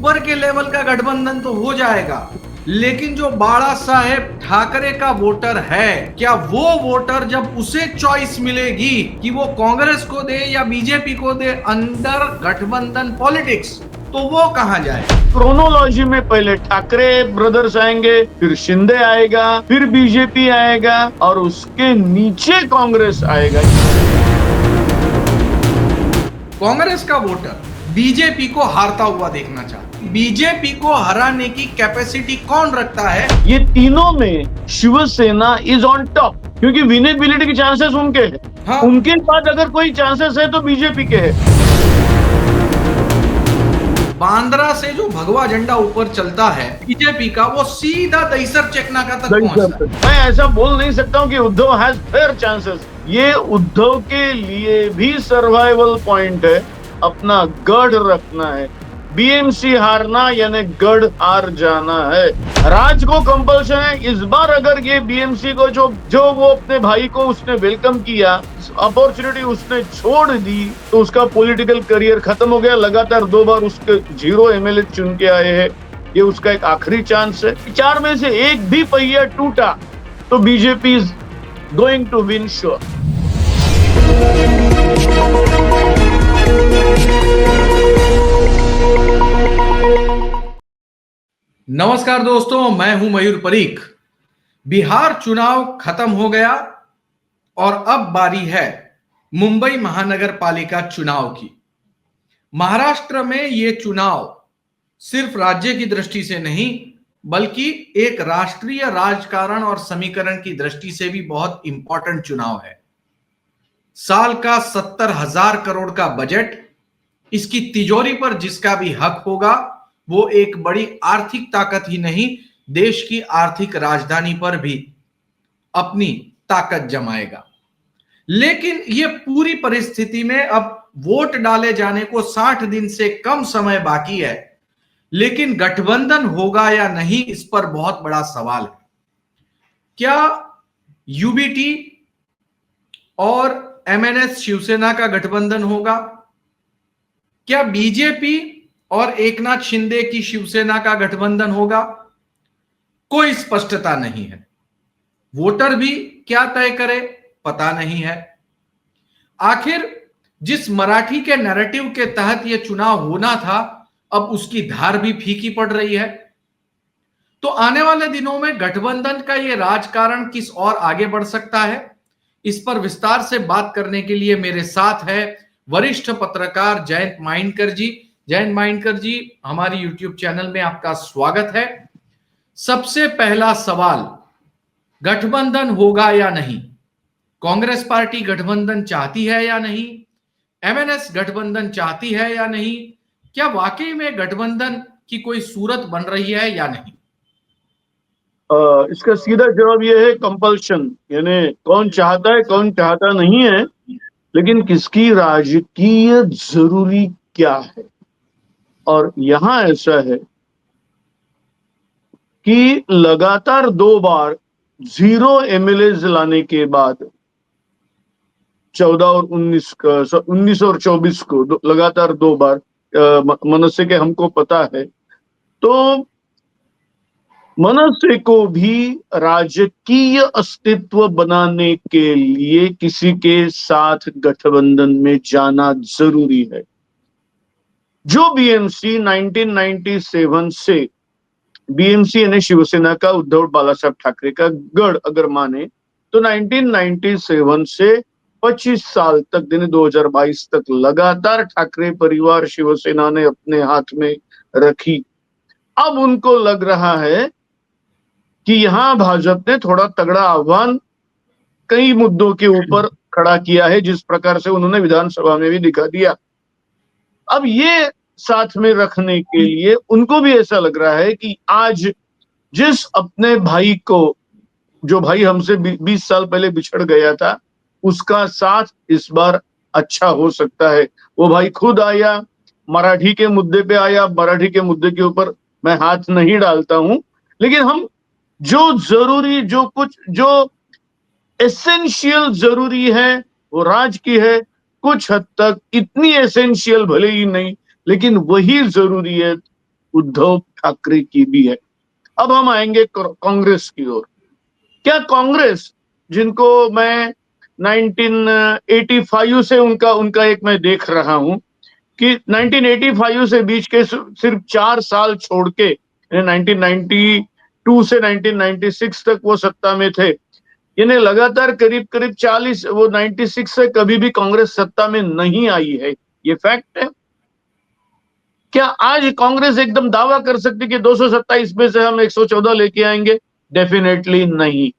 ऊपर के लेवल का गठबंधन तो हो जाएगा, लेकिन जो बाला साहेब ठाकरे का वोटर है, क्या वो वोटर जब उसे चॉइस मिलेगी कि वो कांग्रेस को दे या बीजेपी को दे अंडर गठबंधन पॉलिटिक्स, तो वो कहां जाए? क्रोनोलॉजी में पहले ठाकरे ब्रदर्स आएंगे, फिर शिंदे आएगा, फिर बीजेपी आएगा और उसके नीचे कांग्रेस आएगा। कांग्रेस का वोटर बीजेपी को हारता हुआ देखना चाहता है। बीजेपी को हराने की कैपेसिटी कौन रखता है? ये तीनों में शिवसेना इज ऑन टॉप, क्योंकि विनेबिलिटी के चांसेस उनके हैं। हाँ। उनके बाद अगर कोई चांसेस है तो बीजेपी के है। बांद्रा से जो भगवा झंडा ऊपर चलता है बीजेपी का, वो सीधा दहीसर चेकनाका तक पहुंचता है। मैं ऐसा बोल नहीं सकता हूं कि उद्धव हैज फेयर चांसेस। ये उद्धव के लिए भी सर्वाइवल पॉइंट है, अपना गढ़ रखना है। बीएमसी हारना यानी गढ़ हार जाना है। राज को कंपल्शन है इस बार। अगर ये बीएमसी को जो वो अपने भाई को उसने वेलकम किया, अपॉर्चुनिटी उसने छोड़ दी, तो उसका पॉलिटिकल करियर खत्म हो गया। लगातार 2 बार उसके 0 एमएलए चुन के आए हैं। ये उसका एक आखिरी चांस है। 4 में से एक भी पहिया टूटा तो BJP is going to win sure. नमस्कार दोस्तों, मैं हूं मयूर परीख। बिहार चुनाव खत्म हो गया और अब बारी है मुंबई महानगर पालिका चुनाव की। महाराष्ट्र में यह चुनाव सिर्फ राज्य की दृष्टि से नहीं, बल्कि एक राष्ट्रीय राजकारण और समीकरण की दृष्टि से भी बहुत इंपॉर्टेंट चुनाव है। साल का 70,000 करोड़ का बजट, इसकी तिजोरी पर जिसका भी हक होगा वो एक बड़ी आर्थिक ताकत ही नहीं, देश की आर्थिक राजधानी पर भी अपनी ताकत जमाएगा। लेकिन यह पूरी परिस्थिति में अब वोट डाले जाने को 60 दिन से कम समय बाकी है, लेकिन गठबंधन होगा या नहीं, इस पर बहुत बड़ा सवाल है। क्या यूबीटी और एमएनएस शिवसेना का गठबंधन होगा? क्या बीजेपी और एकनाथ शिंदे की शिवसेना का गठबंधन होगा? कोई स्पष्टता नहीं है। वोटर भी क्या तय करे पता नहीं है। आखिर जिस मराठी के नैरेटिव के तहत यह चुनाव होना था, अब उसकी धार भी फीकी पड़ रही है। तो आने वाले दिनों में गठबंधन का यह राजकारण किस ओर आगे बढ़ सकता है, इस पर विस्तार से बात करने के लिए मेरे साथ है वरिष्ठ पत्रकार जयंत माइंडकर जी। जयंत माइंडकर जी, हमारी यूट्यूब चैनल में आपका स्वागत है। सबसे पहला सवाल, गठबंधन होगा या नहीं? कांग्रेस पार्टी गठबंधन चाहती है या नहीं? एमएनएस गठबंधन चाहती है या नहीं? क्या वाकई में गठबंधन की कोई सूरत बन रही है या नहीं? इसका सीधा जवाब यह है कंपल्शन, यानी कौन चाहता है कौन चाहता नहीं है, लेकिन किसकी राजकीय जरूरी क्या है। और यहां ऐसा है कि लगातार 2 बार 0 एमएलए लाने के बाद 14 और 19 का 19 और 24 को लगातार 2 बार मनसे के हमको पता है, तो मनसे को भी राजकीय अस्तित्व बनाने के लिए किसी के साथ गठबंधन में जाना जरूरी है। जो बीएमसी 1997 से बीएमसी यानी शिवसेना का उद्धव बाला साहब ठाकरे का गढ़ अगर माने, तो 1997 से 25 साल तक यानी 2022 तक लगातार ठाकरे परिवार शिवसेना ने अपने हाथ में रखी। अब उनको लग रहा है कि यहां भाजपा ने थोड़ा तगड़ा आह्वान कई मुद्दों के ऊपर खड़ा किया है, जिस प्रकार से उन्होंने विधानसभा में भी दिखा दिया। अब ये साथ में रखने के लिए उनको भी ऐसा लग रहा है कि आज जिस अपने भाई को, जो भाई हमसे 20 साल पहले बिछड़ गया था, उसका साथ इस बार अच्छा हो सकता है। वो भाई खुद आया, मराठी के मुद्दे पे आया। मराठी के मुद्दे के ऊपर मैं हाथ नहीं डालता हूं, लेकिन हम जो जरूरी, जो एसेंशियल जरूरी है वो राज की है। कुछ हद तक इतनी एसेंशियल भले ही नहीं, लेकिन वही जरूरी है उद्धव ठाकरे की भी है। अब हम आएंगे कांग्रेस की ओर। क्या कांग्रेस, जिनको मैं 1985 से उनका उनका एक मैं देख रहा हूं कि 1985 से बीच के सिर्फ 4 साल छोड़ के 1992 से 1996 तक वो सत्ता में थे। इन्हें लगातार करीब करीब 40, वो 96 से कभी भी कांग्रेस सत्ता में नहीं आई है, ये फैक्ट है। क्या आज कांग्रेस एकदम दावा कर सकती कि 227 में से हम 114 लेके आएंगे? डेफिनेटली नहीं।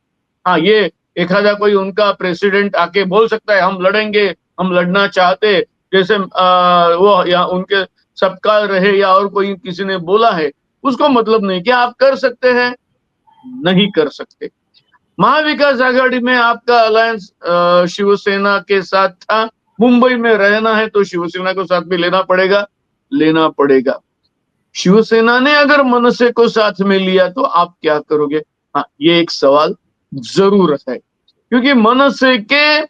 हाँ, ये एक आधा कोई उनका प्रेसिडेंट आके बोल सकता है हम लड़ेंगे, हम लड़ना चाहते, जैसे वो या उनके सबका रहे या और कोई किसी ने बोला है, उसको मतलब नहीं। क्या आप कर सकते हैं? नहीं कर सकते। महाविकास आघाड़ी में आपका अलायंस शिवसेना के साथ था। मुंबई में रहना है तो शिवसेना को साथ भी लेना पड़ेगा। शिवसेना ने अगर मनसे को साथ में लिया तो आप क्या करोगे? हाँ, ये एक सवाल जरूर है, क्योंकि मनसे के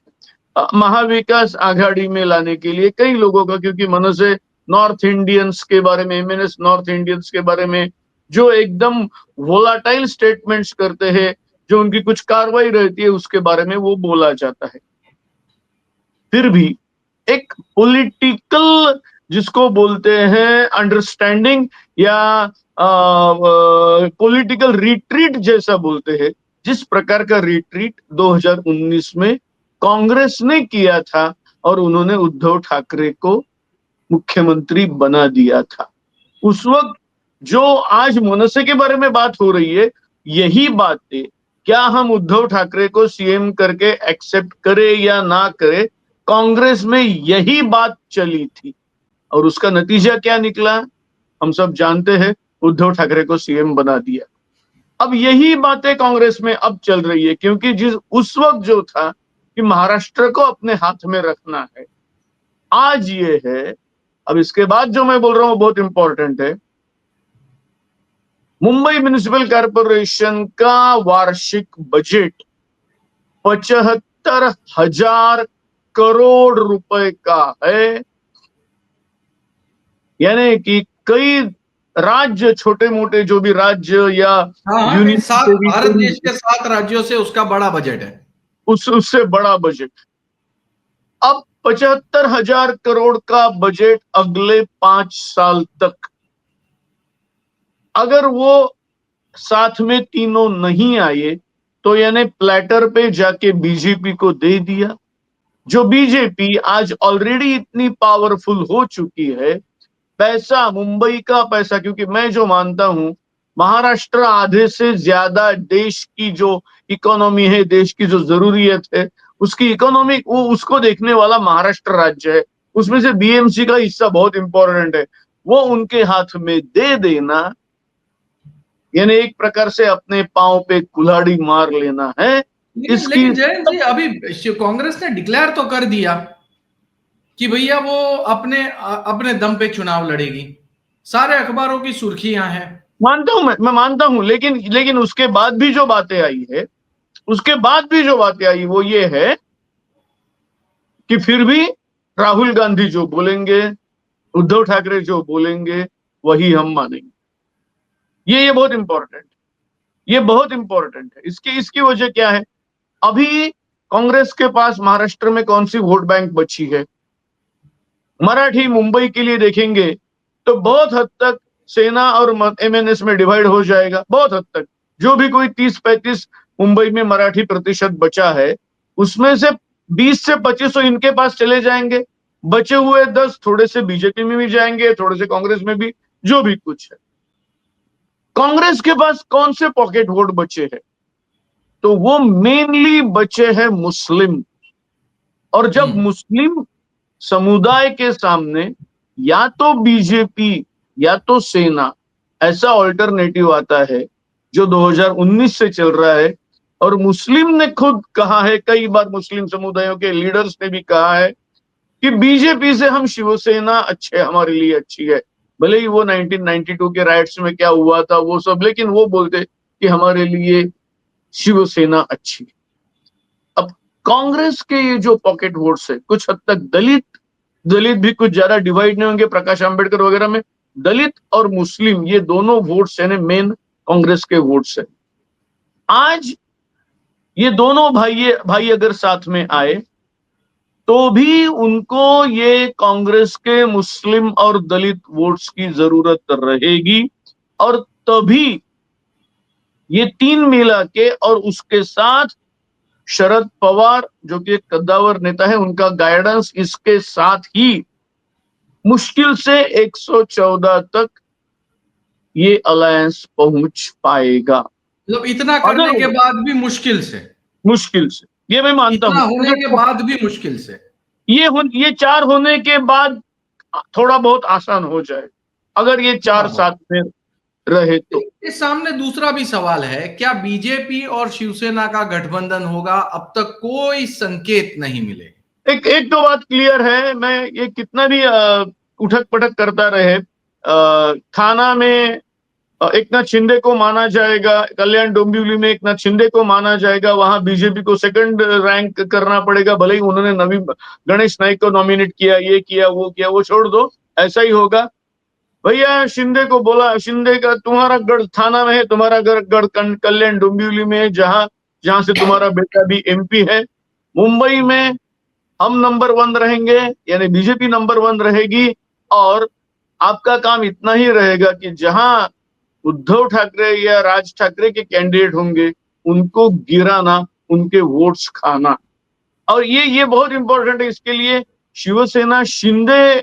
महाविकास आघाड़ी में लाने के लिए कई लोगों का, क्योंकि मनसे नॉर्थ इंडियंस के बारे में, एमएनएस नॉर्थ इंडियंस के बारे में जो एकदम वोलाटाइल स्टेटमेंट्स करते हैं, जो उनकी कुछ कार्रवाई रहती है उसके बारे में वो बोला जाता है। फिर भी एक पॉलिटिकल, जिसको बोलते हैं अंडरस्टैंडिंग या पॉलिटिकल रिट्रीट जैसा बोलते हैं, जिस प्रकार का रिट्रीट 2019 में कांग्रेस ने किया था और उन्होंने उद्धव ठाकरे को मुख्यमंत्री बना दिया था, उस वक्त जो आज मनसे के बारे में बात हो रही है, यही बातें क्या हम उद्धव ठाकरे को सीएम करके एक्सेप्ट करें या ना करें, कांग्रेस में यही बात चली थी। और उसका नतीजा क्या निकला हम सब जानते हैं, उद्धव ठाकरे को सीएम बना दिया। अब यही बातें कांग्रेस में अब चल रही है, क्योंकि जिस उस वक्त जो था कि महाराष्ट्र को अपने हाथ में रखना है, आज ये है। अब इसके बाद जो मैं बोल रहा हूं बहुत इंपॉर्टेंट है। मुंबई म्युनिसिपल कॉर्पोरेशन का वार्षिक बजट 75,000 करोड़ रुपए का है। यानी कि कई राज्य, छोटे मोटे जो भी राज्य या हाँ हाँ, यूनियन भारत देश टेरिटरी, के 7 राज्यों से उसका बड़ा बजट है। उससे बड़ा बजट। अब 75,000 करोड़ का बजट अगले 5 साल तक, अगर वो साथ में तीनों नहीं आए तो यानी प्लेटर पे जाके बीजेपी को दे दिया। जो बीजेपी आज ऑलरेडी इतनी पावरफुल हो चुकी है, पैसा, मुंबई का पैसा, क्योंकि मैं जो मानता हूं महाराष्ट्र आधे से ज्यादा देश की जो इकोनॉमी है, देश की जो जरूरियत है, उसकी इकोनॉमी वो उसको देखने वाला महाराष्ट्र राज्य है। उसमें से बीएमसी का हिस्सा बहुत इंपॉर्टेंट है। वो उनके हाथ में दे देना यानी एक प्रकार से अपने पांव पे कुल्हाड़ी मार लेना है। लेकिन इसकी लेकिन जयंत जी, अभी कांग्रेस ने डिक्लेयर तो कर दिया कि भैया वो अपने अपने दम पे चुनाव लड़ेगी। सारे अखबारों की सुर्खियां हैं। मानता हूं, मैं मानता हूं, लेकिन लेकिन उसके बाद भी जो बातें आई है, उसके बाद भी जो बातें आई वो ये है कि फिर भी राहुल गांधी जो बोलेंगे, उद्धव ठाकरे जो बोलेंगे, वही हम मानेंगे। ये बहुत इंपॉर्टेंट, ये बहुत इंपॉर्टेंट है। इसकी इसकी वजह क्या है? अभी कांग्रेस के पास महाराष्ट्र में कौन सी वोट बैंक बची है? मराठी मुंबई के लिए देखेंगे तो बहुत हद तक सेना और एमएनएस में डिवाइड हो जाएगा। बहुत हद तक जो भी कोई 30-35 मुंबई में मराठी प्रतिशत बचा है, उसमें से 20 से 25 इनके पास चले जाएंगे। बचे हुए 10 थोड़े से बीजेपी में भी जाएंगे, थोड़े से कांग्रेस में भी, जो भी कुछ है। कांग्रेस के पास कौन से पॉकेट वोट बचे हैं? तो वो मेनली बचे हैं मुस्लिम। और जब मुस्लिम समुदाय के सामने या तो बीजेपी या तो सेना ऐसा ऑल्टरनेटिव आता है जो 2019 से चल रहा है, और मुस्लिम ने खुद कहा है, कई बार मुस्लिम समुदायों के लीडर्स ने भी कहा है कि बीजेपी से हम शिवसेना हमारे लिए अच्छी है। भले ही वो 1992 के राइट्स में क्या हुआ था वो सब, लेकिन वो बोलते कि हमारे लिए शिवसेना अच्छी। अब कांग्रेस के ये जो पॉकेट वोट्स है, कुछ हद तक दलित दलित भी कुछ ज्यादा डिवाइड नहीं होंगे प्रकाश आंबेडकर वगैरह में, दलित और मुस्लिम ये दोनों वोट्स है मेन कांग्रेस के वोट्स है। आज ये दोनों भाई अगर साथ में आए तो भी उनको ये कांग्रेस के मुस्लिम और दलित वोट्स की जरूरत रहेगी, और तभी ये तीन मिला के और उसके साथ शरद पवार जो कि एक कद्दावर नेता है, उनका गाइडेंस, इसके साथ ही मुश्किल से 114 तक ये अलायंस पहुंच पाएगा। मतलब इतना अगर करने के बाद भी मुश्किल से ये मैं मानता इतना हूं, होने के बाद भी मुश्किल से। ये चार होने के बाद थोड़ा बहुत आसान हो जाए, अगर ये चार हाँ, हाँ। साथ में रहे तो। इस सामने दूसरा भी सवाल है, क्या बीजेपी और शिवसेना का गठबंधन होगा? अब तक कोई संकेत नहीं मिले। एक एक तो बात क्लियर है, मैं ये कितना भी उठक पटक करता रहे, थाना में एकनाथ शिंदे को माना जाएगा, कल्याण डोंबिवली में एकनाथ शिंदे को माना जाएगा, वहां बीजेपी को सेकंड रैंक करना पड़ेगा, भले ही उन्होंने नवीन गणेश नाइक को नॉमिनेट किया, ये किया, वो छोड़ दो, ऐसा ही होगा। भैया शिंदे को बोला, शिंदे का तुम्हारा गढ़ थाना में है, तुम्हारा गढ़ कल्याण डोंबिवली में है, जहां जहां से तुम्हारा बेटा भी एमपी है। मुंबई में हम नंबर 1 रहेंगे, यानी बीजेपी नंबर 1 रहेगी, और आपका काम इतना ही रहेगा कि जहां उद्धव ठाकरे या राज ठाकरे के कैंडिडेट होंगे उनको गिराना, उनके वोट्स खाना। और ये बहुत इंपॉर्टेंट है, इसके लिए शिवसेना शिंदे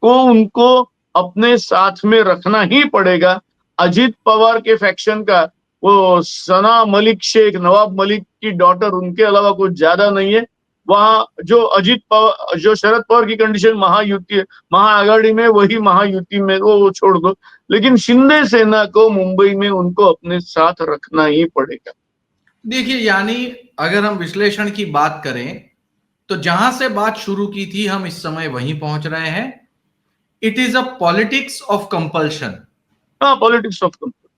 को उनको अपने साथ में रखना ही पड़ेगा। अजीत पवार के फैक्शन का वो सना मलिक शेख, नवाब मलिक की डॉटर, उनके अलावा कुछ ज्यादा नहीं है वहां। जो शरद पवार की कंडीशन महायुति महाआघाड़ी में, वही महायुति में, वो छोड़ दो, लेकिन शिंदे सेना को मुंबई में उनको अपने साथ रखना ही पड़ेगा। देखिए, यानी अगर हम विश्लेषण की बात करें तो जहां से बात शुरू की थी हम इस समय वहीं पहुंच रहे हैं। It is a politics of compulsion. हाँ, पॉलिटिक्स ऑफ कंपल्शन।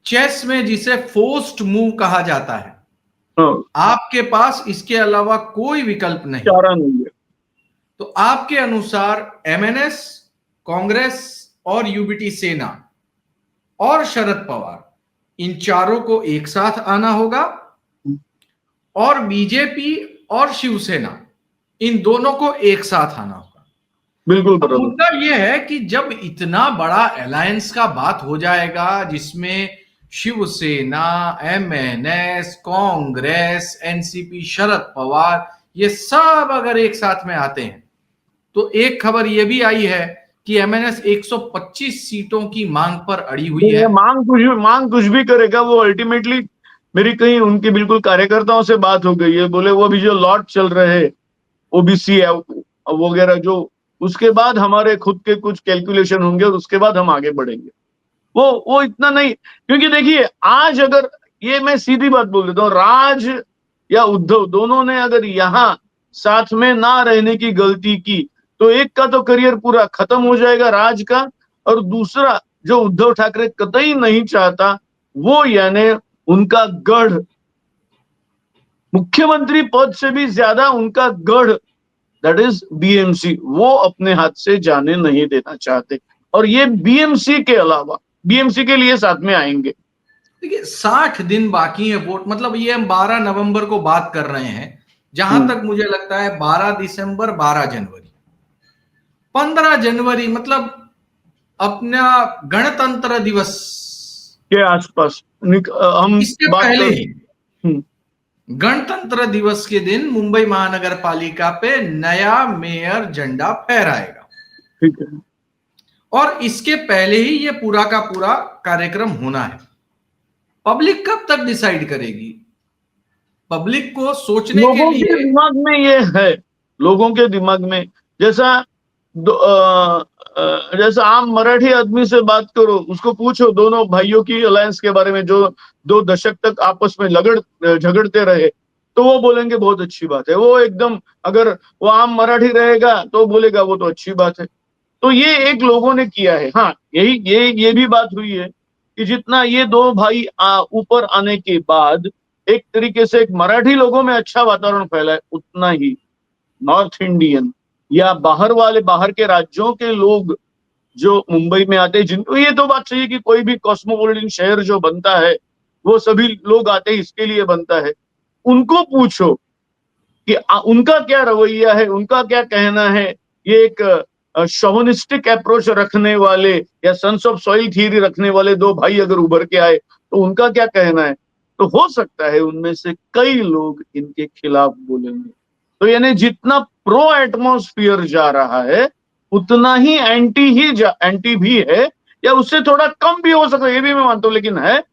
चेस में जिसे फोर्स्ड मूव कहा जाता है, हाँ, आपके पास इसके अलावा कोई विकल्प नहीं। चारा नहीं है। तो आपके अनुसार एमएनएस, कांग्रेस और यूबीटी सेना और शरद पवार, इन चारों को एक साथ आना होगा, और बीजेपी और शिवसेना, इन दोनों को एक साथ आना होगा। बिल्कुल अब बराबर। मुद्दा यह है कि जब इतना बड़ा अलायंस का बात हो जाएगा जिसमें शिवसेना, एमएनएस, कांग्रेस, एनसीपी, शरद पवार, ये सब अगर एक साथ में आते हैं, तो एक खबर यह भी आई है कि एमएनएस 125 सीटों की मांग पर अड़ी हुई है। मांग कुछ भी करेगा, वो अल्टीमेटली, मेरी कहीं उनके बिल्कुल कार्यकर्ताओं से बात हो गई है, बोले वो अभी जो लॉट चल रहे हैं ओबीसी वगैरह, जो उसके बाद हमारे खुद के कुछ कैलकुलेशन होंगे और उसके बाद हम आगे बढ़ेंगे। वो इतना नहीं, क्योंकि देखिए आज अगर, ये मैं सीधी बात बोल देता हूँ, राज या उद्धव दोनों ने अगर यहाँ साथ में ना रहने की गलती की तो एक का तो करियर पूरा खत्म हो जाएगा राज का, और दूसरा जो उद्धव ठाकरे कतई नहीं चाहता, वो यानी उनका गढ़, मुख्यमंत्री पद से भी ज्यादा उनका गढ़, दैट इज बीएमसी, वो अपने हाथ से जाने नहीं देना चाहते। और ये बीएमसी के अलावा, बीएमसी के लिए साथ में आएंगे। देखिए, 60 दिन बाकी है वोट, मतलब ये हम 12 नवंबर को बात कर रहे हैं, जहां तक मुझे लगता है 12 दिसंबर, 12 जनवरी, 15 जनवरी, मतलब अपना गणतंत्र दिवस के आसपास हम इसके बात पहले कर। ही, गणतंत्र दिवस के दिन मुंबई महानगर पालिका पे नया मेयर झंडा फहराएगा। ठीक है। और इसके पहले ही ये पूरा का पूरा कार्यक्रम होना है। पब्लिक कब तक डिसाइड करेगी? पब्लिक को सोचने के लोगों के लिए, दिमाग में ये है, लोगों के दिमाग में, जैसा जैसा आम मराठी आदमी से बात करो, उसको पूछो दोनों भाइयों की अलायंस के बारे में, जो 2 दशक तक आपस में झगड़ते रहे, तो वो बोलेंगे बहुत अच्छी बात है। वो एकदम, अगर वो आम मराठी रहेगा तो बोलेगा वो तो अच्छी बात है। तो ये एक लोगों ने किया है। हाँ, यही ये भी बात हुई है कि जितना ये दो भाई ऊपर आने के बाद एक तरीके से एक मराठी लोगों में अच्छा वातावरण फैला है, उतना ही नॉर्थ इंडियन या बाहर के राज्यों के लोग जो मुंबई में आते हैं, जिनको ये तो बात सही है कि कोई भी कॉस्मोपॉलिटन शहर जो बनता है वो सभी लोग आते हैं इसके लिए बनता है, उनको पूछो कि उनका क्या रवैया है, उनका क्या कहना है। ये एक शोविनिस्टिक अप्रोच रखने वाले या सन्स ऑफ सॉइल थियरी रखने वाले दो भाई अगर उभर के आए तो उनका क्या कहना है। तो हो सकता है उनमें से कई लोग इनके खिलाफ बोलेंगे। तो यानी जितना प्रो एटमॉस्फियर जा रहा है उतना ही एंटी भी है, या उससे थोड़ा कम भी हो सकता है, ये भी मैं मानता हूं, लेकिन है,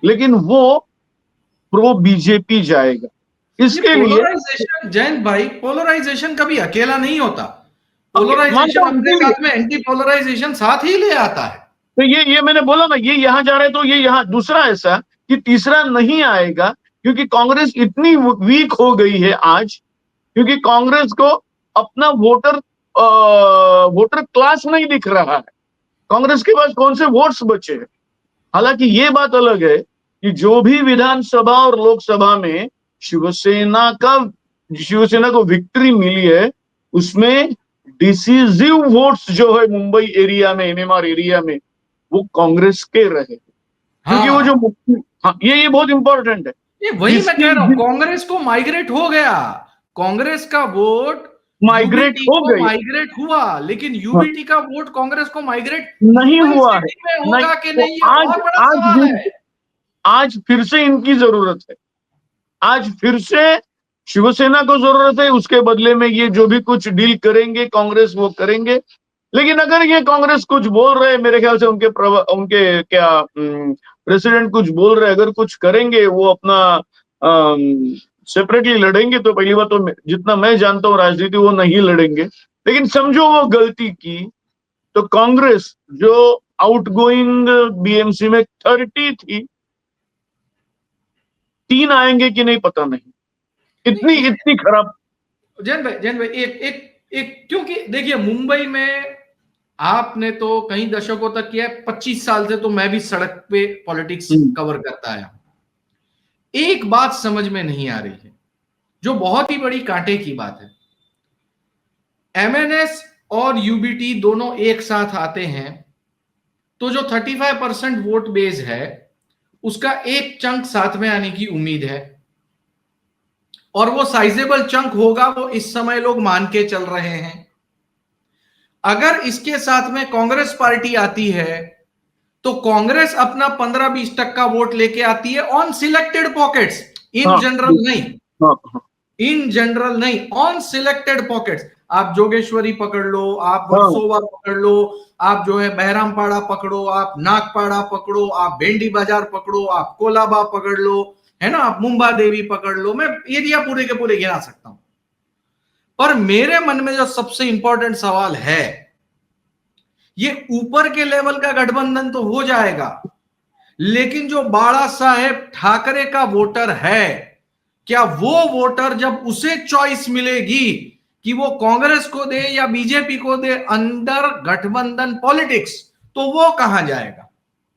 लेकिन वो प्रो बीजेपी जाएगा ये इसके लिए। पोलराइजेशन जयंत भाई, पोलराइजेशन कभी अकेला नहीं होता। मानता पोलराइजेशन हूं अपने इसीलिए साथ में एंटी पोलराइजेशन साथ ही ले आता है। तो ये मैंने बोला ना, ये यहां जा रहे तो ये यहाँ दूसरा ऐसा कि तीसरा नहीं आएगा, क्योंकि कांग्रेस इतनी वीक हो गई है आज, क्योंकि कांग्रेस को अपना वोटर क्लास नहीं दिख रहा है। कांग्रेस के पास कौन से वोट्स बचे हैं। हालांकि ये बात अलग है कि जो भी विधानसभा और लोकसभा में शिवसेना का शिवसेना को विक्ट्री मिली है, उसमें डिसीजिव वोट्स जो है मुंबई एरिया में, एमएमआर एरिया में, वो कांग्रेस के रहे, क्योंकि वो जो हाँ, हाँ, ये बहुत इंपॉर्टेंट है। ये वही मैं कह रहा हूं, कांग्रेस को माइग्रेट हो गया। कांग्रेस का वोट माइग्रेट यूबीटी हो को गई। माइग्रेट हुआ, लेकिन हाँ, यूबीटी का वोट कांग्रेस को माइग्रेट नहीं मुंबई हुआ है। सिटी में नहीं, होगा कि तो नहीं, ये आज और बड़ा आज सवाल भी है। आज फिर से इनकी जरूरत है। आज फिर से शिवसेना को जरूरत है, उसके बदले में ये जो भी कुछ डील करेंगे कांग्रेस वो करेंगे। लेकिन अगर ये कांग्रेस कुछ बोल रहे हैं, मेरे ख्याल से उनके क्या प्रेसिडेंट कुछ बोल रहे हैं, अगर कुछ करेंगे वो अपना सेपरेटली लड़ेंगे, तो पहली बात तो जितना मैं जानता हूँ राजनीति वो नहीं लड़ेंगे। लेकिन समझो वो गलती की, तो कांग्रेस जो आउटगोइंग बीएमसी में 30 थी, 3 आएंगे कि नहीं पता नहीं, नहीं इतनी ये इतनी खराब। जैन भाई एक एक एक क्योंकि देखिए मुंबई में आपने तो कई दशकों तक किया है, 25 साल से तो मैं भी सड़क पे पॉलिटिक्स कवर करता आया हूं। एक बात समझ में नहीं आ रही है, जो बहुत ही बड़ी कांटे की बात है। एमएनएस और यूबीटी दोनों एक साथ आते हैं तो जो 35% वोट बेस है उसका एक चंक साथ में आने की उम्मीद है, और वो साइजेबल चंक होगा, वो इस समय लोग मान के चल रहे हैं। अगर इसके साथ में कांग्रेस पार्टी आती है तो कांग्रेस अपना 15-20% का वोट लेके आती है ऑन सिलेक्टेड पॉकेट्स, इन हाँ जनरल नहीं। हाँ हाँ इन जनरल नहीं, ऑन सिलेक्टेड पॉकेट्स। आप जोगेश्वरी पकड़ लो, आप हाँ वर्सोवा पकड़ लो, आप जो है बहरामपाड़ा पकड़ो, आप नागपाड़ा पकड़ो, आप भेंडी बाजार पकड़ो, आप कोलाबा पकड़ लो, है ना, आप मुंबा देवी पकड़ लो, मैं एरिया पूरे के पूरे गिना सकता हूं। पर मेरे मन में जो सबसे इंपॉर्टेंट सवाल है, ये ऊपर के लेवल का गठबंधन तो हो जाएगा, लेकिन जो बाला साहेब ठाकरे का वोटर है, क्या वो वोटर जब उसे चॉइस मिलेगी कि वो कांग्रेस को दे या बीजेपी को दे अंडर गठबंधन पॉलिटिक्स, तो वो कहां जाएगा।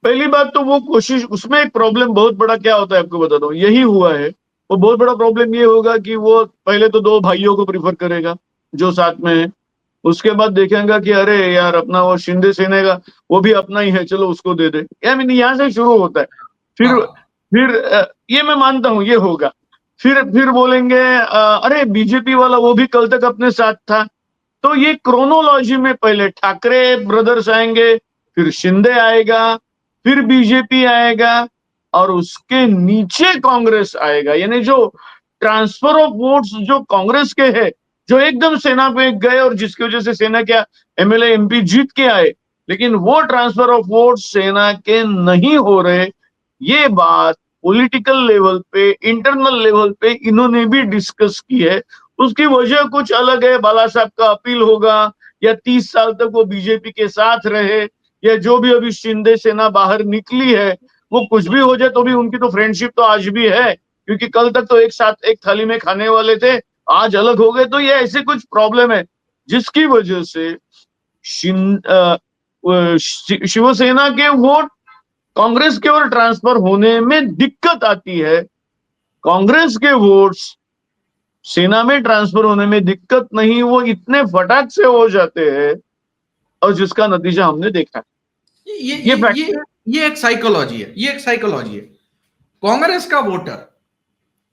पहली बात तो वो कोशिश, उसमें एक प्रॉब्लम बहुत बड़ा क्या होता है आपको बताता हूँ, यही हुआ है। वो बहुत बड़ा प्रॉब्लम ये होगा कि वो पहले तो दो भाइयों को प्रिफर करेगा जो साथ में है, उसके बाद देखेगा कि अरे यार अपना वो शिंदे सेने का वो भी अपना ही है, चलो उसको दे दे। आई मीन यहाँ से शुरू होता है। फिर हाँ, फिर ये मैं मानता हूँ ये होगा। फिर बोलेंगे अरे बीजेपी वाला वो भी कल तक अपने साथ था। तो ये क्रोनोलॉजी में पहले ठाकरे ब्रदर्स आएंगे, फिर शिंदे आएगा, फिर बीजेपी आएगा, और उसके नीचे कांग्रेस आएगा। यानी जो ट्रांसफर ऑफ वोट्स जो कांग्रेस के है, जो एकदम सेना पे गए और जिसकी वजह से सेना क्या एमएलए एमपी जीत के आए, लेकिन वो ट्रांसफर ऑफ वोट सेना के नहीं हो रहे। ये बात पॉलिटिकल लेवल पे, इंटरनल लेवल पे इन्होंने भी डिस्कस की है। उसकी वजह कुछ अलग है, बाला साहब का अपील होगा, या 30 साल तक वो बीजेपी के साथ रहे, या जो भी अभी शिंदे सेना बाहर निकली है, वो कुछ भी हो जाए तो भी उनकी तो फ्रेंडशिप तो आज भी है, क्योंकि कल तक तो एक साथ एक थाली में खाने वाले थे, आज अलग हो गए। तो ये ऐसे कुछ प्रॉब्लम है जिसकी वजह से शिवसेना के वोट कांग्रेस के ओर ट्रांसफर होने में दिक्कत आती है। कांग्रेस के वोट्स सेना में ट्रांसफर होने में दिक्कत नहीं, वो इतने फटाक से हो जाते हैं और जिसका नतीजा हमने देखा है। ये फैक्ट है। ये एक साइकोलॉजी है, ये एक साइकोलॉजी है। कांग्रेस का वोटर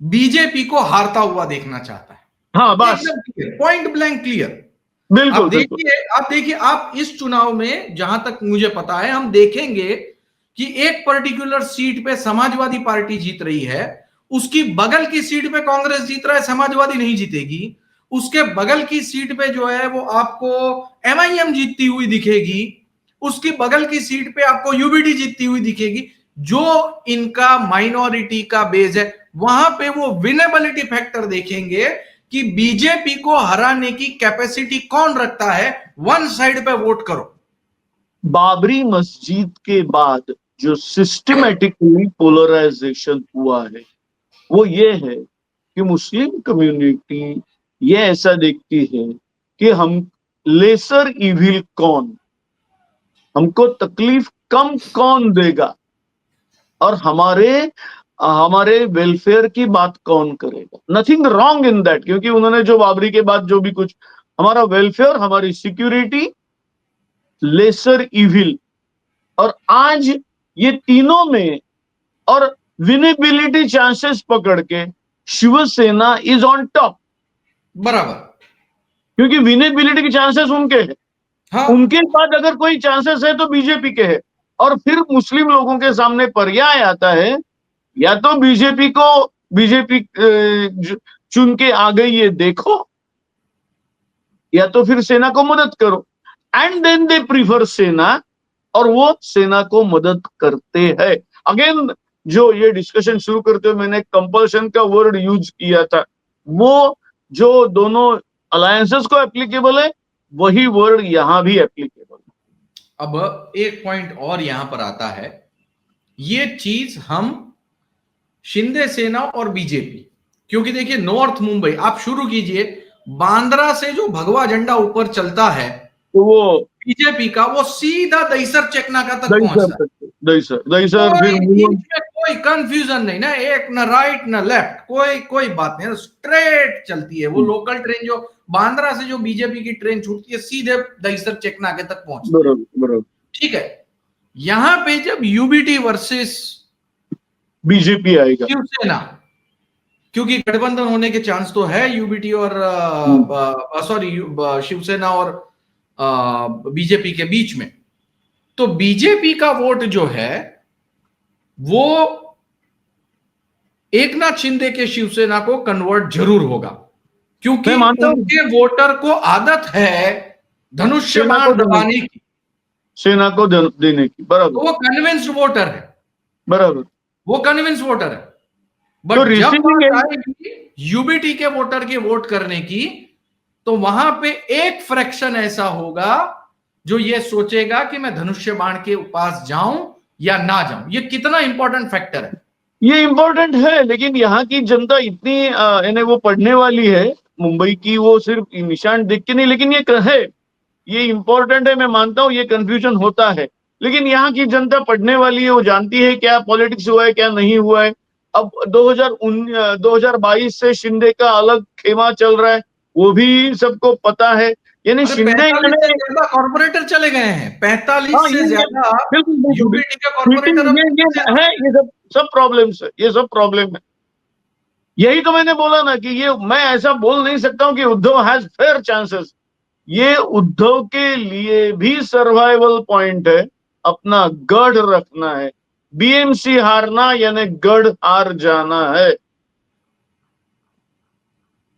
बीजेपी को हारता हुआ देखना चाहता है, हाँ बस, एकदम क्लियर, पॉइंट ब्लैंक क्लियर। बिल्कुल बिल्कुल। आप देखिए, आप इस चुनाव में जहां तक मुझे पता है, हम देखेंगे कि एक पर्टिकुलर सीट पे समाजवादी पार्टी जीत रही है, उसकी बगल की सीट पे कांग्रेस जीत रहा है, समाजवादी नहीं जीतेगी। उसके बगल की सीट पे जो है वो आपको एमआईएम जीतती हुई दिखेगी, उसकी बगल की सीट पे आपको यूबीडी जीतती हुई दिखेगी। जो इनका माइनॉरिटी का बेस है, वहां पे वो विनेबिलिटी फैक्टर देखेंगे कि बीजेपी को हराने की कैपेसिटी कौन रखता है, वन साइड पे वोट करो। बाबरी मस्जिद के बाद जो सिस्टमेटिकली पोलराइजेशन हुआ है वो ये है कि मुस्लिम कम्युनिटी ये ऐसा देखती है कि हम लेसर इविल कौन, हमको तकलीफ कम कौन देगा, और हमारे हमारे वेलफेयर की बात कौन करेगा। नथिंग रॉन्ग इन दैट, क्योंकि उन्होंने जो बाबरी के बाद जो भी कुछ, हमारा वेलफेयर, हमारी सिक्योरिटी, लेसर इविल। और आज ये तीनों में, और विनेबिलिटी चांसेस पकड़ के शिवसेना इज ऑन टॉप, बराबर। क्योंकि विनेबिलिटी के चांसेस उनके हैं। हाँ, उनके बाद अगर कोई चांसेस है तो बीजेपी के है। और फिर मुस्लिम लोगों के सामने पर्याय आता है, या तो बीजेपी चुन के आ गई ये देखो, या तो फिर सेना को मदद करो। एंड देन दे प्रीफर सेना, और वो सेना को मदद करते हैं। अगेन, जो ये डिस्कशन शुरू करते हुए मैंने कंपल्शन का वर्ड यूज किया था, वो जो दोनों अलायंसेस को एप्लीकेबल है, वही वर्ड यहां भी एप्लीकेबल है। अब एक पॉइंट और यहां पर आता है, ये चीज हम शिंदे सेना और बीजेपी, क्योंकि देखिए नॉर्थ मुंबई आप शुरू कीजिए, बांद्रा से जो भगवा झंडा ऊपर चलता है तो वो बीजेपी का, वो सीधा दहीसर चेकनाका तक दहीसर पहुंचता है। तक, दहीसर फिर कोई बीच में कोई कंफ्यूजन नहीं ना, एक न राइट न लेफ्ट, कोई कोई बात नहीं, स्ट्रेट चलती है वो लोकल ट्रेन। जो बांद्रा से जो बीजेपी की ट्रेन छूटती है, सीधे दहीसर चेकनाके तक पहुंचती है। बराबर बराबर। ठीक है, यहां पे जब यूबीटी वर्सेस बीजेपी आएगा। शिवसेना, क्योंकि गठबंधन होने के चांस तो है यूबीटी और सॉरी शिवसेना और बीजेपी के बीच में, तो बीजेपी का वोट जो है वो एकनाथ शिंदे के शिवसेना को कन्वर्ट जरूर होगा, क्योंकि मैं मानता हूं उनके वोटर को आदत है धनुष्य सेना बाण को दबाने की, सेना को देने की। तो बराबर वो कन्विंस्ड वोटर है, बराबर। वो कन्विंस्ड वोटर है। तो बट जब रिसीविंग बात एंड, आएगी यूबीटी के वोटर के वोट करने की, तो वहां पे एक फ्रैक्शन ऐसा होगा जो ये सोचेगा कि मैं धनुष्य बाण के पास जाऊं या ना जाऊं। ये कितना इंपॉर्टेंट फैक्टर है। ये इंपॉर्टेंट है, लेकिन यहाँ की जनता इतनी यानी वो पढ़ने वाली है मुंबई की, वो सिर्फ निशान देख के नहीं, लेकिन ये है, ये इंपॉर्टेंट है। मैं मानता हूँ ये कंफ्यूजन होता है, लेकिन यहाँ की जनता पढ़ने वाली है, वो जानती है क्या पॉलिटिक्स हुआ है क्या नहीं हुआ है। अब 2022 से शिंदे का अलग खेमा चल रहा है, वो भी सबको पता है। यानी अरे शिंदे 45 से यानी, ज्यादा कॉर्पोरेटर चले गए हैं, 45 हाँ से ज्यादा बिल्कुल बिल्कुल यूबीटी के मीटिंग, कॉर्पोरेटर अब ये है, ये सब सब प्रॉब्लम्स है, ये सब प्रॉब्लम है। यही तो मैंने बोला ना कि ये मैं ऐसा बोल नहीं सकता हूं कि उद्धव हैज फेयर चांसेस। ये उद्धव के लिए भी सर्वाइवल पॉइंट है, अपना गढ़ रखना है। बीएमसी हारना यानी गढ़ हार जाना है,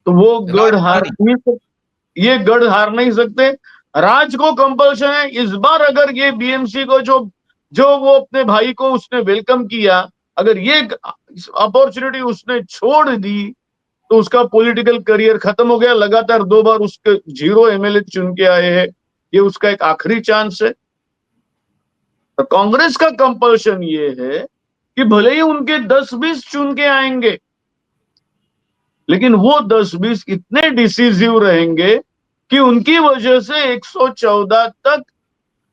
तो वो गढ़ हार राजधानी। नहीं सकते, ये गढ़ हार नहीं सकते। राज को कंपल्शन है इस बार, अगर ये बीएमसी को जो जो वो अपने भाई को उसने वेलकम किया, अगर ये अपॉर्चुनिटी उसने छोड़ दी, तो उसका पॉलिटिकल करियर खत्म हो गया। लगातार 2 बार उसके 0 एमएलए चुन के आए हैं, ये उसका एक आखिरी चांस है। तो कांग्रेस का कंपल्शन ये है कि भले ही उनके 10-20 चुन के आएंगे, लेकिन वो 10-20 इतने डिसिसिव रहेंगे कि उनकी वजह से 114 तक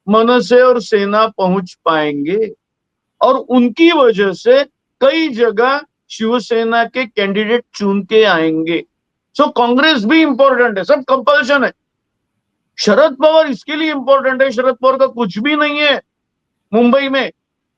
मनसे और सेना पहुंच पाएंगे, और उनकी वजह से कई जगह शिवसेना के कैंडिडेट चुन के आएंगे। सो कांग्रेस भी इंपॉर्टेंट है, सब कंपल्शन है। शरद पवार इसके लिए इंपॉर्टेंट है, शरद पवार का कुछ भी नहीं है मुंबई में,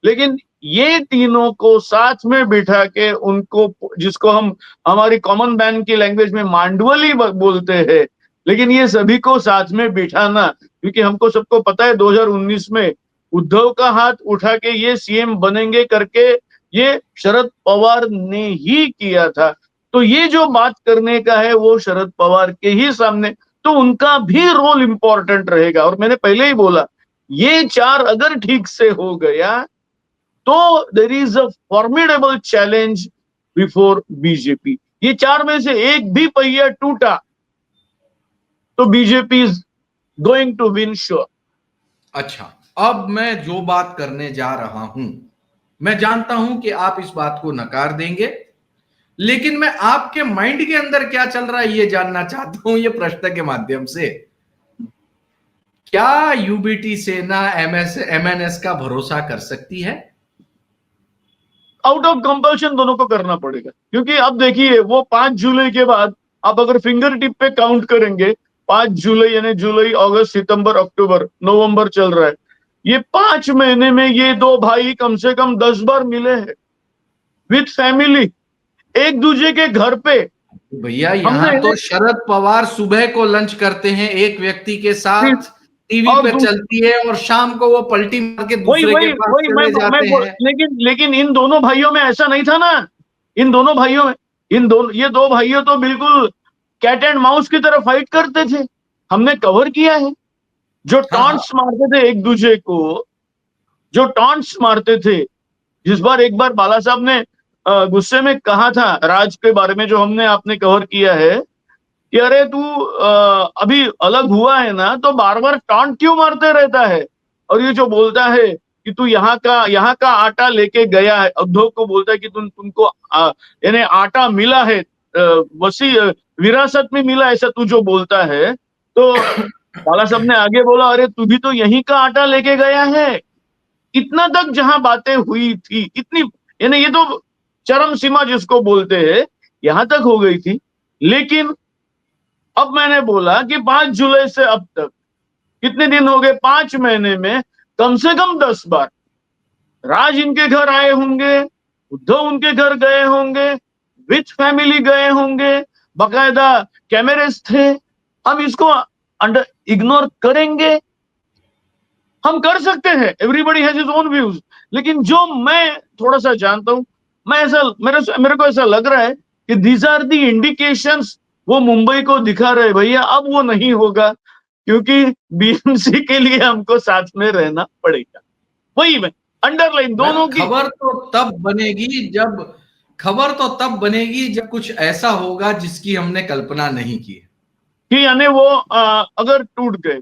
लेकिन ये तीनों को साथ में बिठा के उनको, जिसको हम हमारी कॉमन मैन की लैंग्वेज में मांडवली बोलते हैं, लेकिन ये सभी को साथ में बिठाना, क्योंकि हमको सबको पता है 2019 में उद्धव का हाथ उठा के ये सीएम बनेंगे करके ये शरद पवार ने ही किया था। तो ये जो बात करने का है वो शरद पवार के ही सामने, तो उनका भी रोल इंपॉर्टेंट रहेगा। और मैंने पहले ही बोला, ये चार अगर ठीक से हो गया तो there is a formidable challenge before BJP. ये चार में से एक भी पहिया टूटा तो BJP is going to win sure. अच्छा, अब मैं जो बात करने जा रहा हूं, मैं जानता हूं कि आप इस बात को नकार देंगे, लेकिन मैं आपके माइंड के अंदर क्या चल रहा है ये जानना चाहता हूं ये प्रश्न के माध्यम से। क्या यूबीटी सेना एमएनएस का भरोसा कर सकती है? आउट ऑफ कंपल्शन दोनों को करना पड़ेगा, क्योंकि अब देखिए वो 5 जुलाई के बाद आप अगर फिंगर टिप पे काउंट करेंगे, 5 जुलाई यानी जुलाई, अगस्त, सितंबर, अक्टूबर, नवंबर चल रहा है, ये 5 महीने में ये दो भाई कम से कम 10 बार मिले हैं विथ फैमिली, एक दूसरे के घर पे। भैया यहाँ तो शरद पवार सुबह को लंच करते हैं एक व्यक्ति के साथ, टीवी पे चलती है, और शाम को वो पलटी मार के दूसरे के पास चले जाते हैं। लेकिन इन दोनों भाइयों में ऐसा नहीं था ना। इन दोनों भाइयों में, ये दो भाइयों तो बिल्कुल कैट एंड माउस की तरह फाइट करते थे, हमने कवर किया है। जो टॉन्ट्स मारते थे एक दूसरे को, जो टॉन्ट्स मारते थे, जिस बार एक बार बाला साहब ने गुस्से में कहा था राज के बारे में, जो हमने आपने कवर किया है कि अरे तू अभी अलग हुआ है ना तो बार बार टॉन्ट क्यों मारते रहता है, और ये जो बोलता है कि तू यहाँ का आटा लेके गया है, उद्धव को बोलता है कि तुमको यानी आटा मिला है, वसी विरासत में मिला, ऐसा तू जो बोलता है। तो बाला साहब ने आगे बोला, अरे तू भी तो यहीं का आटा लेके गया है। इतना तक जहां बातें हुई थी, इतनी यानी ये तो चरम सीमा जिसको बोलते हैं, यहां तक हो गई थी। लेकिन अब मैंने बोला कि 5 जुलाई से अब तक कितने दिन हो गए, 5 महीने में कम से कम 10 बार राज इनके घर आए होंगे, उद्धव उनके घर गए होंगे, विथ फैमिली गए होंगे, बाकायदा कैमरेस थे। हम इसको अंडर इग्नोर करेंगे? हम कर सकते हैं, everybody has his own views, लेकिन जो मैं थोड़ा सा जानता हूं, मैं ऐसा मेरे को ऐसा लग रहा है कि दीज आर दी इंडिकेशंस वो मुंबई को दिखा रहे, भैया अब वो नहीं होगा, क्योंकि बीएमसी के लिए हमको साथ में रहना पड़ेगा। वही मैं अंडरलाइन दोनों की खबर तो तब बनेगी जब कुछ ऐसा होगा जिसकी हमने कल्पना नहीं की कि यानी वो अगर टूट गए।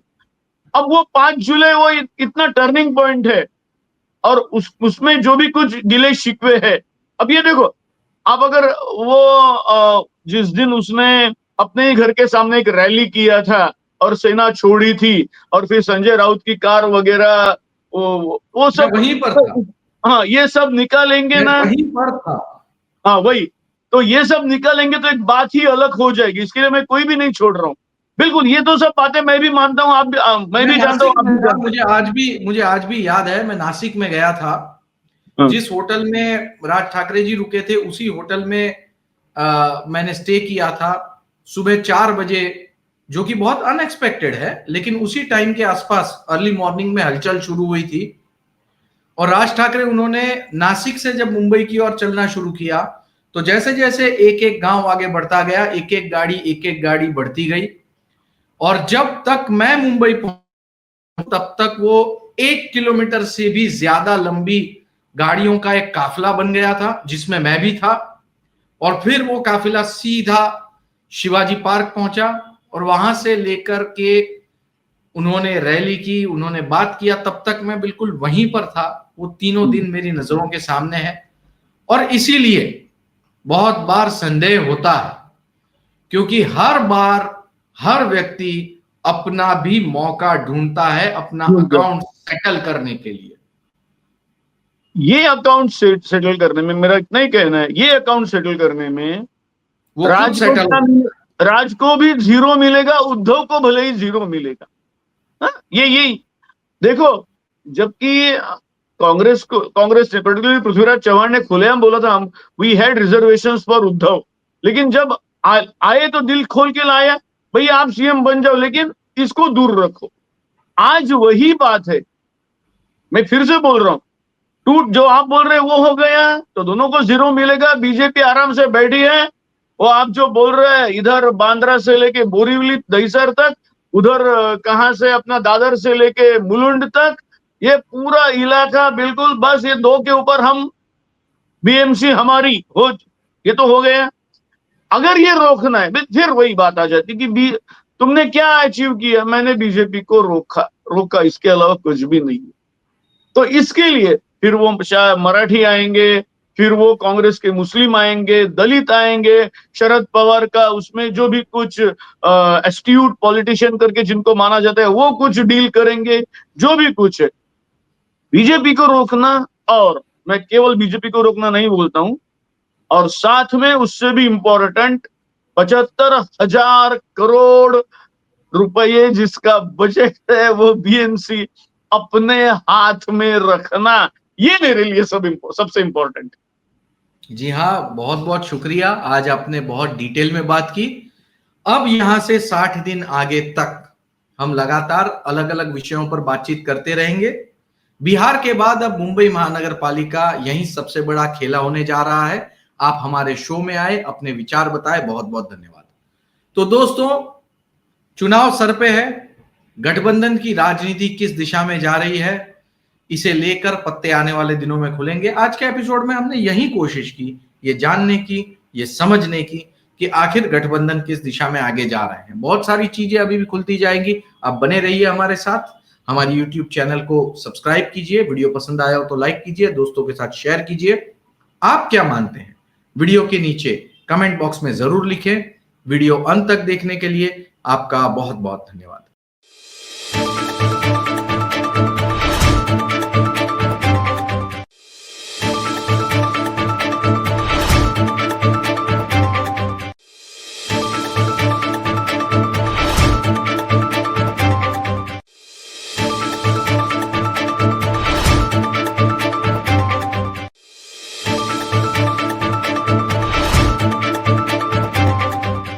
अब वो 5 जुलाई वो इतना टर्निंग पॉइंट है, और उसमें जो भी कुछ गिले शिकवे है, अब ये देखो, आप अगर वो जिस दिन उसने अपने ही घर के सामने एक रैली किया था और सेना छोड़ी थी, और फिर संजय राउत की कार वगैरह वो सब वहीं पर था। हाँ, ये सब निकालेंगे ना, वहीं पर था। हाँ वही, तो ये सब निकालेंगे तो एक बात ही अलग हो जाएगी। इसके लिए मैं कोई भी नहीं छोड़ रहा हूँ, बिल्कुल, ये तो सब बातें मैं भी मानता हूँ, आप भी, मैं भी जानता हूँ। मुझे आज भी याद है, मैं नासिक में गया था, जिस होटल में राज ठाकरे जी रुके थे उसी होटल में मैंने स्टे किया था। सुबह 4 बजे, जो कि बहुत अनएक्सपेक्टेड है, लेकिन उसी टाइम के आसपास अर्ली मॉर्निंग में हलचल शुरू हुई थी। और राज ठाकरे उन्होंने नासिक से जब मुंबई की ओर चलना शुरू किया, तो जैसे जैसे एक एक गांव आगे बढ़ता गया, एक एक गाड़ी बढ़ती गई, और जब तक मैं मुंबई पहुंचा तब तक वो 1 किलोमीटर से भी ज्यादा लंबी गाड़ियों का एक काफिला बन गया था, जिसमें मैं भी था। और फिर वो काफिला सीधा शिवाजी पार्क पहुंचा, और वहां से लेकर के उन्होंने रैली की, उन्होंने बात किया, तब तक मैं बिल्कुल वहीं पर था। वो तीनों दिन मेरी नजरों के सामने है, और इसीलिए बहुत बार संदेह होता है, क्योंकि हर बार हर व्यक्ति अपना भी मौका ढूंढता है अपना अकाउंट सेटल करने के लिए। ये अकाउंट सेटल करने में मेरा इतना ही कहना है, ये अकाउंट सेटल करने में राज को भी 0 मिलेगा, उद्धव को भले ही 0 मिलेगा। हाँ, ये देखो, जबकि कांग्रेस ने पर्टिकुलरली पृथ्वीराज चौहान ने खुलेआम बोला था, हम we had reservations for Uddhav, लेकिन जब आए तो दिल खोल के लाया, भैया आप सीएम बन जाओ लेकिन इसको दूर रखो। आज वही बात है, मैं फिर से बोल रहा हूं, टूट जो आप बोल रहे हैं वो हो गया तो दोनों को जीरो मिलेगा, बीजेपी आराम से बैठी है। वो आप जो बोल रहे हैं इधर बांद्रा से लेके बोरीवली दहीसर तक, उधर कहां से अपना दादर से लेके मुलुंड तक, ये पूरा इलाका बिल्कुल बस ये दो के ऊपर हम बीएमसी हमारी हो, ये तो हो गया। अगर ये रोकना है फिर वही बात आ जाती कि तुमने क्या अचीव किया, मैंने बीजेपी को रोका, इसके अलावा कुछ भी नहीं। तो इसके लिए फिर वो शायद मराठी आएंगे, फिर वो कांग्रेस के मुस्लिम आएंगे, दलित आएंगे, शरद पवार का उसमें जो भी कुछ एस्ट्यूट पॉलिटिशियन करके जिनको माना जाता है वो कुछ डील करेंगे, जो भी कुछ है। बीजेपी को रोकना, और मैं केवल बीजेपी को रोकना नहीं बोलता हूं, और साथ में उससे भी इंपॉर्टेंट 75,000 करोड़ रुपये जिसका बजट है वो बीएमसी अपने हाथ में रखना, ये मेरे लिए सबसे इंपॉर्टेंट। जी हाँ, बहुत बहुत शुक्रिया, आज आपने बहुत डिटेल में बात की। अब यहां से 60 दिन आगे तक हम लगातार अलग अलग विषयों पर बातचीत करते रहेंगे। बिहार के बाद अब मुंबई महानगर पालिका यही सबसे बड़ा खेला होने जा रहा है। आप हमारे शो में आए, अपने विचार बताए, बहुत बहुत धन्यवाद। तो दोस्तों, चुनाव सर पे है, गठबंधन की राजनीति किस दिशा में जा रही है, इसे लेकर पत्ते आने वाले दिनों में खुलेंगे। आज के एपिसोड में हमने यही कोशिश की, ये जानने की, ये समझने की कि आखिर गठबंधन किस दिशा में आगे जा रहे हैं। बहुत सारी चीजें अभी भी खुलती जाएंगी। आप बने रहिए हमारे साथ, हमारी यूट्यूब चैनल को सब्सक्राइब कीजिए, वीडियो पसंद आया हो तो लाइक कीजिए, दोस्तों के साथ शेयर कीजिए। आप क्या मानते हैं वीडियो के नीचे कमेंट बॉक्स में जरूर लिखें। वीडियो अंत तक देखने के लिए आपका बहुत बहुत धन्यवाद।